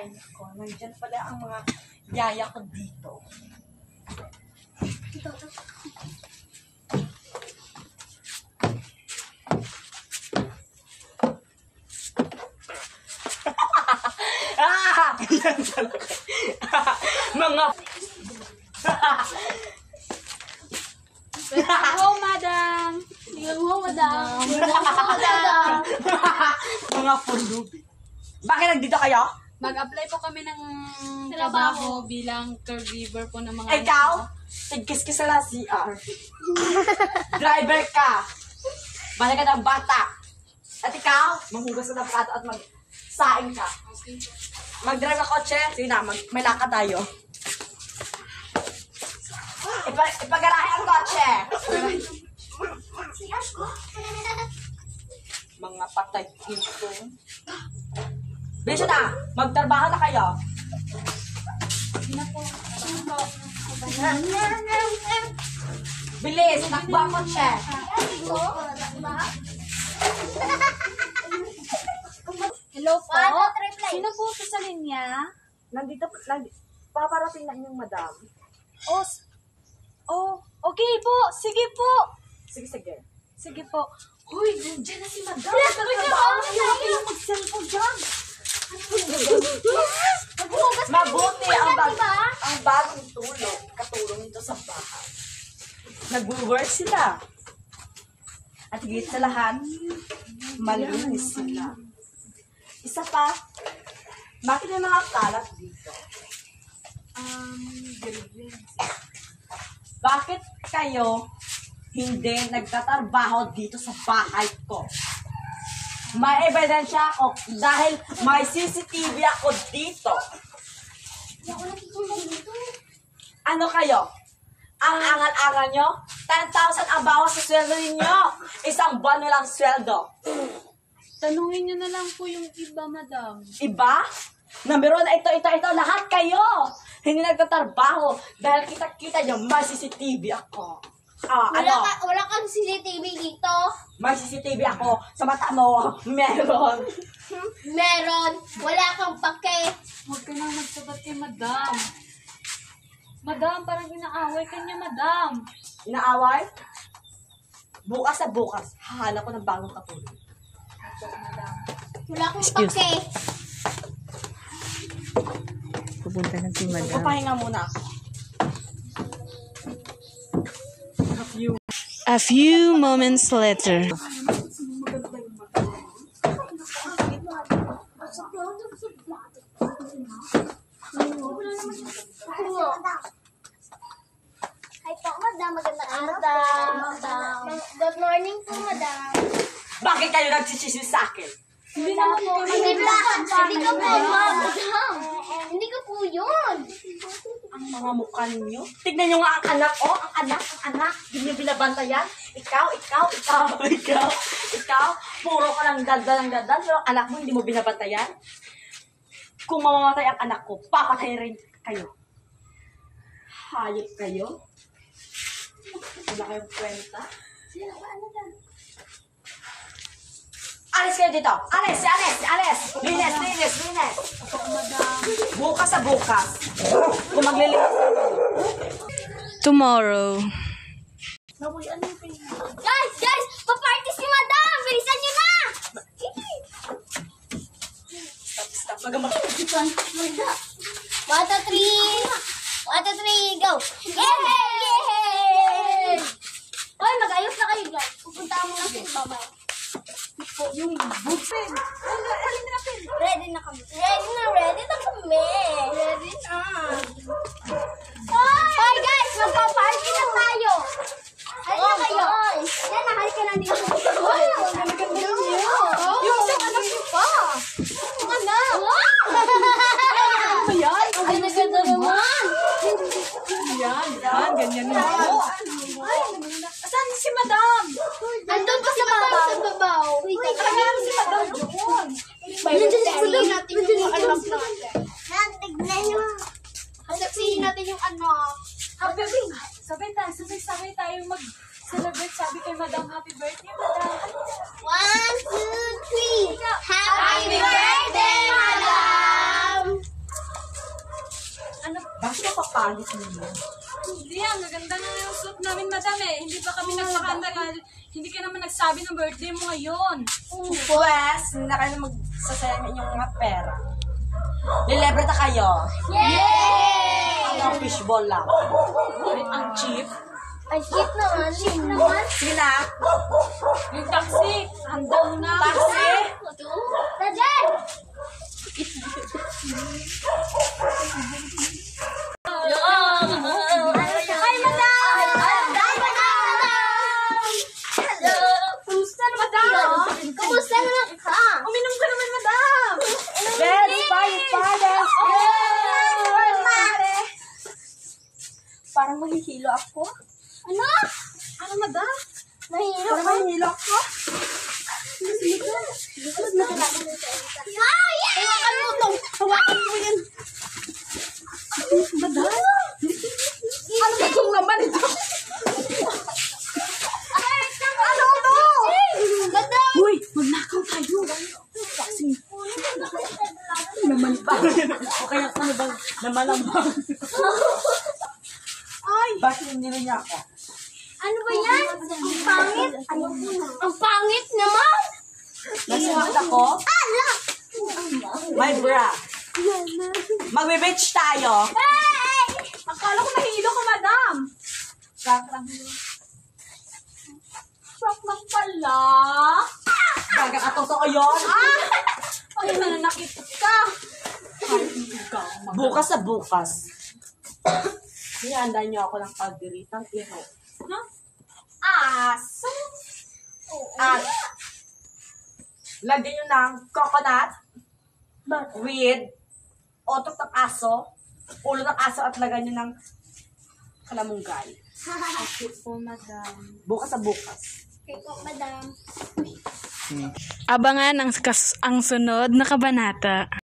Ay, ko, nandyan pala ang mga yaya ko dito. Yan talaga. Mga... Hello, madam. Hello, madam. Mga pulubi. Bakit nandito kayo? Mag-apply po kami ng trabaho bilang caregiver po ng mga Ikaw? Tigkis-kis na CR. Driver ka. Balik ka ng bata. At ikaw, manghugas na ng plato at magsaing ka. Mag-drive ka kotse. Sige na, may lakad tayo. Ipagarahe ang kotse. Mga patay dito. Bilis na, magtrabaho na kayo. Bilis, takbo ang kotse. Hello po. Sino po ito sa linya? Nandito, paparating na inyong madam. Okay po. Sige po. Sige. Sige po. Hoy, nandiyan na si madam. Nagtrabaho na kayo. Mag-cellphone dyan. Mabuti ang bagong tulog. Katulong nito sa bahay. Nag-work sila. At higit sa lahat, malinis sila. Isa pa, bakit may mga kalat dito? Bakit kayo hindi nagtatrabaho dito sa bahay ko? May ebidensya ako dahil may CCTV ako dito. Ano kayo? Ang angal-angal nyo? 10,000 ang bawas sa sweldo ninyo. Isang buwan walang sweldo. Tanungin niyo na lang po yung iba, madam. Iba? Number 1 na ito. Lahat kayo. Hindi nagtatrabaho dahil kita-kita nyo may CCTV ako. Wala kang CCTV dito. May CCTV ako. Sa mata mo, meron. Meron. Wala kang pake. Huwag ka na magsabat kay madam. Madam, parang inaaway ka niya, madam. Inaaway? Bukas na bukas, hahanap ko ng bagong katulong. Wala kang pake. Pupunta na si madam. Papahinga muna ako. A few moments later. Hi po, madam. Magandang araw. Good morning po, madam. Bakit kayo nagsisisi sa akin? Hindi naman po. Hindi ko po, madam. Hindi ko po yun. Ang mga mukha ninyo. Tignan nyo nga ang anak, oh. Ang anak. Hindi nyo binabantayan. Ikaw. Puro ka lang dadal. Pero anak mo, hindi mo binabantayan. Kung mamamatay ang anak ko, papatay rin kayo. Hayop kayo. Wala kayong kwenta. Alis kayo dito. Alis. Linis. Bukas sa bukas. Kung maglilinis. Tomorrow. Guys! Paparty si madam! Bilisan nyo na! Stop. Magamak. 1, 2, 3. 1, 2, 3, go! Yay! Hoy, mag-ayos na kayo guys. Pupunta mo na sa mamay. Yung bugsin. Ready na kami. Ready na kami. Ready na. Hoy guys, magpa-party na tayo. Halika kayo. Yan na, halika na dito. Hoy, ang ganda niyo. Yung isang anak niyo pa. Yung anak. Ano yan? Ang ganda naman. Yan. Ganyan mo. Asan si madam? Nandun pa sa babaw. Ay, si madam doon. pangit ninyo. Hindi yan, maganda na yung suit namin, madam eh. Hindi pa kami nagpakanda. Hindi ka naman nagsabi ng birthday mo ngayon. Pues, hindi na kayo magsasaya ng inyong mga pera. Lilibre na kayo. Yay! Ang fishball lang. Ang cheap. Ay, shit naman. Shit naman. Sige na. Yung taxi, handa mo na. Taxi. Dajan! Ay, madam! Ay, madam! Hello! Kumusta naman kayo? Kumusta naman ka? Uminom ka naman, madam. Yes, bye, bye. Parang mahihilo ako. Ano? Ano, madam? Mahirap Parang mahihilo ako. Ah, yeah! Hawakan mo ito! Hawakan mo yan! Madam? Ano ba itong naman ito? Ay, ano to? Madam! Uy, magnakaw tayo. Naman pa. O kaya ano bang namalambang? Ay! Bakit hindi niya ako? Ano ba yan? Ang pangit! Ang pangit naman! Nasuhat ako? Ala! My bra. Magbe-beach tayo. Hey! Akala ko nahihilo ka, madam. Shock lang. Shock lang pala. Baga ka totoo yun. Ay, nananakit ka. Bukas sa bukas. Hihanda niyo ako ng pagdiritang iho. Ha? Aso. At lagyan niyo ng coconut with otot ng aso, ulo ng aso at lagyan niyo ng kalamunggay. Okay po, madam. Bukas sa bukas. Okay po, madam. Abangan ang sunod na kabanata.